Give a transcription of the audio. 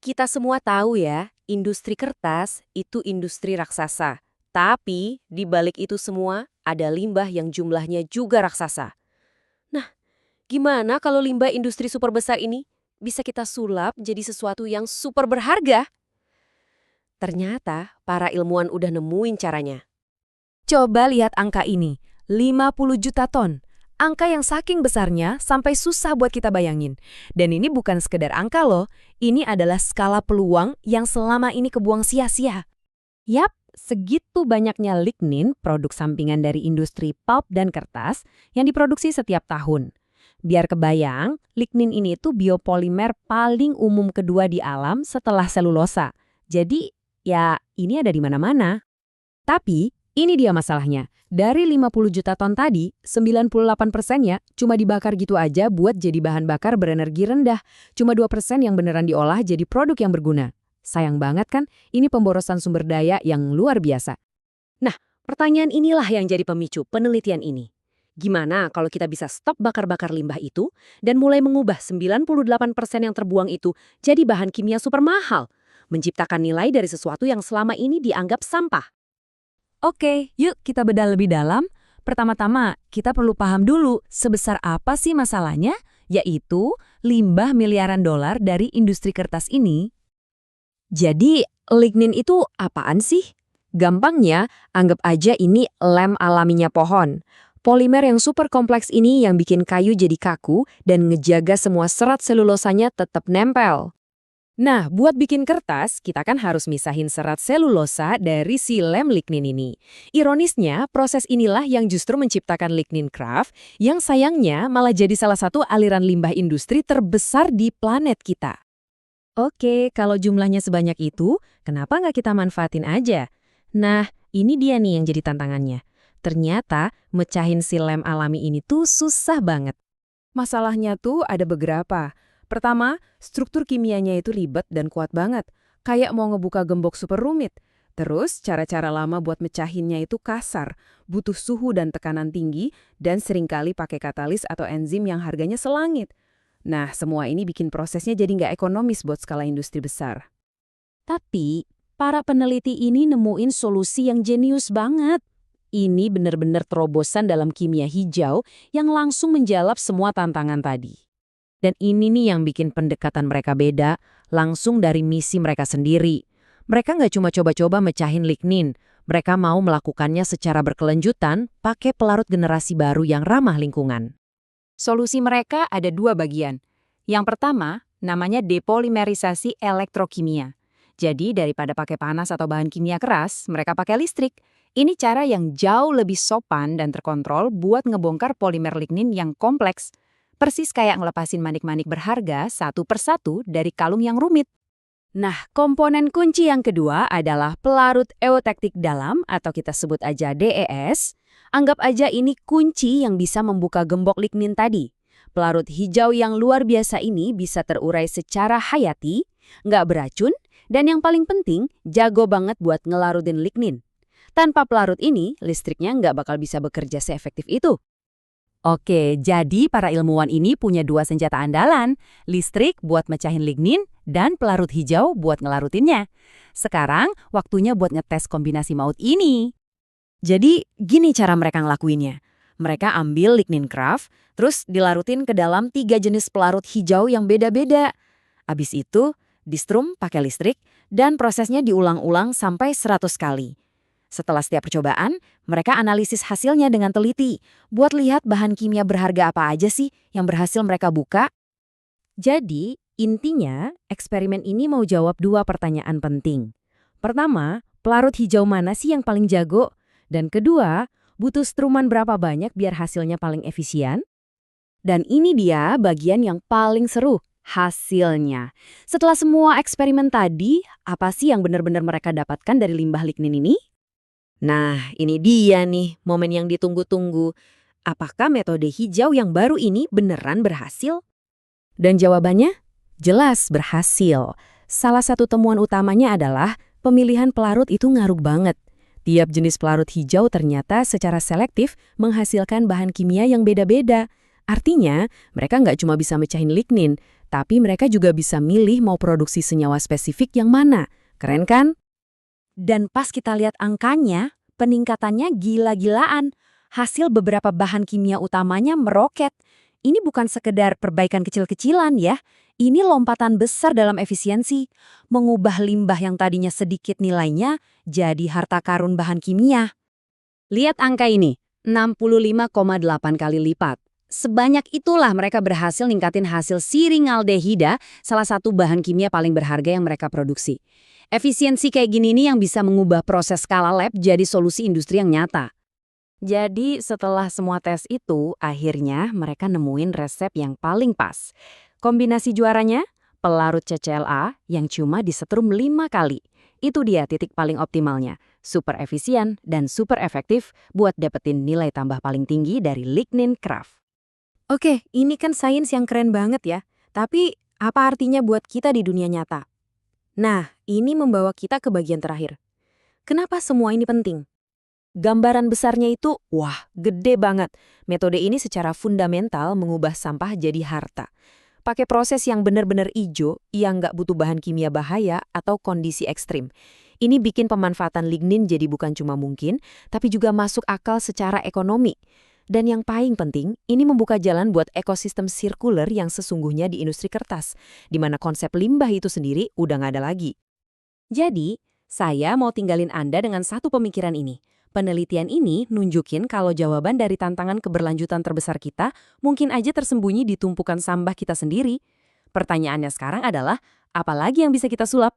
Kita semua tahu ya, industri kertas itu industri raksasa. Tapi di balik itu semua ada limbah yang jumlahnya juga raksasa. Nah, gimana kalau limbah industri super besar ini bisa kita sulap jadi sesuatu yang super berharga? Ternyata para ilmuwan udah nemuin caranya. Coba lihat angka ini, 50 juta ton. Angka yang saking besarnya sampai susah buat kita bayangin. Dan ini bukan sekedar angka loh, ini adalah skala peluang yang selama ini kebuang sia-sia. Yap, segitu banyaknya lignin, produk sampingan dari industri pulp dan kertas, yang diproduksi setiap tahun. Biar kebayang, lignin ini itu biopolimer paling umum kedua di alam setelah selulosa. Jadi, ya ini ada di mana-mana. Tapi, ini dia masalahnya. Dari 50 juta ton tadi, 98%-nya cuma dibakar gitu aja buat jadi bahan bakar berenergi rendah. Cuma 2% yang beneran diolah jadi produk yang berguna. Sayang banget kan, ini pemborosan sumber daya yang luar biasa. Nah, pertanyaan inilah yang jadi pemicu penelitian ini. Gimana kalau kita bisa stop bakar-bakar limbah itu dan mulai mengubah 98% yang terbuang itu jadi bahan kimia super mahal, menciptakan nilai dari sesuatu yang selama ini dianggap sampah? Oke, yuk kita bedah lebih dalam. Pertama-tama, kita perlu paham dulu sebesar apa sih masalahnya, yaitu limbah miliaran dolar dari industri kertas ini. Jadi, lignin itu apaan sih? Gampangnya, anggap aja ini lem alaminya pohon. Polimer yang super kompleks ini yang bikin kayu jadi kaku dan ngejaga semua serat selulosanya tetap nempel. Nah, buat bikin kertas, kita kan harus misahin serat selulosa dari si lem lignin ini. Ironisnya, proses inilah yang justru menciptakan lignin kraft, yang sayangnya malah jadi salah satu aliran limbah industri terbesar di planet kita. Oke, kalau jumlahnya sebanyak itu, kenapa nggak kita manfaatin aja? Nah, ini dia nih yang jadi tantangannya. Ternyata, mecahin si lem alami ini tuh susah banget. Masalahnya tuh ada beberapa. Pertama, struktur kimianya itu ribet dan kuat banget. Kayak mau ngebuka gembok super rumit. Terus, cara-cara lama buat mecahinnya itu kasar, butuh suhu dan tekanan tinggi, dan seringkali pakai katalis atau enzim yang harganya selangit. Nah, semua ini bikin prosesnya jadi nggak ekonomis buat skala industri besar. Tapi, para peneliti ini nemuin solusi yang jenius banget. Ini benar-benar terobosan dalam kimia hijau yang langsung menjawab semua tantangan tadi. Dan ini nih yang bikin pendekatan mereka beda, langsung dari misi mereka sendiri. Mereka nggak cuma coba-coba mecahin lignin, mereka mau melakukannya secara berkelanjutan pakai pelarut generasi baru yang ramah lingkungan. Solusi mereka ada dua bagian. Yang pertama, namanya depolimerisasi elektrokimia. Jadi daripada pakai panas atau bahan kimia keras, mereka pakai listrik. Ini cara yang jauh lebih sopan dan terkontrol buat ngebongkar polimer lignin yang kompleks. Persis kayak ngelepasin manik-manik berharga satu persatu dari kalung yang rumit. Nah, komponen kunci yang kedua adalah pelarut eutektik dalam atau kita sebut aja DES. Anggap aja ini kunci yang bisa membuka gembok lignin tadi. Pelarut hijau yang luar biasa ini bisa terurai secara hayati, nggak beracun, dan yang paling penting, jago banget buat ngelarutin lignin. Tanpa pelarut ini, listriknya nggak bakal bisa bekerja seefektif itu. Oke, jadi para ilmuwan ini punya dua senjata andalan, listrik buat mecahin lignin dan pelarut hijau buat ngelarutinnya. Sekarang waktunya buat ngetes kombinasi maut ini. Jadi gini cara mereka ngelakuinnya. Mereka ambil lignin kraft, terus dilarutin ke dalam 3 jenis pelarut hijau yang beda-beda. Abis itu, distrum pakai listrik dan prosesnya diulang-ulang sampai 100 kali. Setelah setiap percobaan, mereka analisis hasilnya dengan teliti, buat lihat bahan kimia berharga apa aja sih yang berhasil mereka buka. Jadi, intinya, eksperimen ini mau jawab dua pertanyaan penting. Pertama, pelarut hijau mana sih yang paling jago? Dan kedua, butuh struman berapa banyak biar hasilnya paling efisien? Dan ini dia bagian yang paling seru, hasilnya. Setelah semua eksperimen tadi, apa sih yang benar-benar mereka dapatkan dari limbah lignin ini? Nah, ini dia nih momen yang ditunggu-tunggu. Apakah metode hijau yang baru ini beneran berhasil? Dan jawabannya? Jelas berhasil. Salah satu temuan utamanya adalah pemilihan pelarut itu ngaruh banget. Tiap jenis pelarut hijau ternyata secara selektif menghasilkan bahan kimia yang beda-beda. Artinya, mereka nggak cuma bisa mecahin lignin, tapi mereka juga bisa milih mau produksi senyawa spesifik yang mana. Keren kan? Dan pas kita lihat angkanya, peningkatannya gila-gilaan. Hasil beberapa bahan kimia utamanya meroket. Ini bukan sekedar perbaikan kecil-kecilan ya. Ini lompatan besar dalam efisiensi. Mengubah limbah yang tadinya sedikit nilainya jadi harta karun bahan kimia. Lihat angka ini, 65,8 kali lipat. Sebanyak itulah mereka berhasil ningkatin hasil siringaldehida, salah satu bahan kimia paling berharga yang mereka produksi. Efisiensi kayak gini nih yang bisa mengubah proses skala lab jadi solusi industri yang nyata. Jadi setelah semua tes itu, akhirnya mereka nemuin resep yang paling pas. Kombinasi juaranya, pelarut CCLA yang cuma disetrum 5 kali. Itu dia titik paling optimalnya, super efisien dan super efektif buat dapetin nilai tambah paling tinggi dari lignin craft. Oke, ini kan sains yang keren banget ya. Tapi apa artinya buat kita di dunia nyata? Nah, ini membawa kita ke bagian terakhir. Kenapa semua ini penting? Gambaran besarnya itu, wah, gede banget. Metode ini secara fundamental mengubah sampah jadi harta. Pakai proses yang benar-benar ijo, yang nggak butuh bahan kimia bahaya atau kondisi ekstrim. Ini bikin pemanfaatan lignin jadi bukan cuma mungkin, tapi juga masuk akal secara ekonomi. Dan yang paling penting, ini membuka jalan buat ekosistem sirkuler yang sesungguhnya di industri kertas, di mana konsep limbah itu sendiri udah nggak ada lagi. Jadi, saya mau tinggalin Anda dengan satu pemikiran ini. Penelitian ini nunjukin kalau jawaban dari tantangan keberlanjutan terbesar kita mungkin aja tersembunyi di tumpukan sampah kita sendiri. Pertanyaannya sekarang adalah, apa lagi yang bisa kita sulap?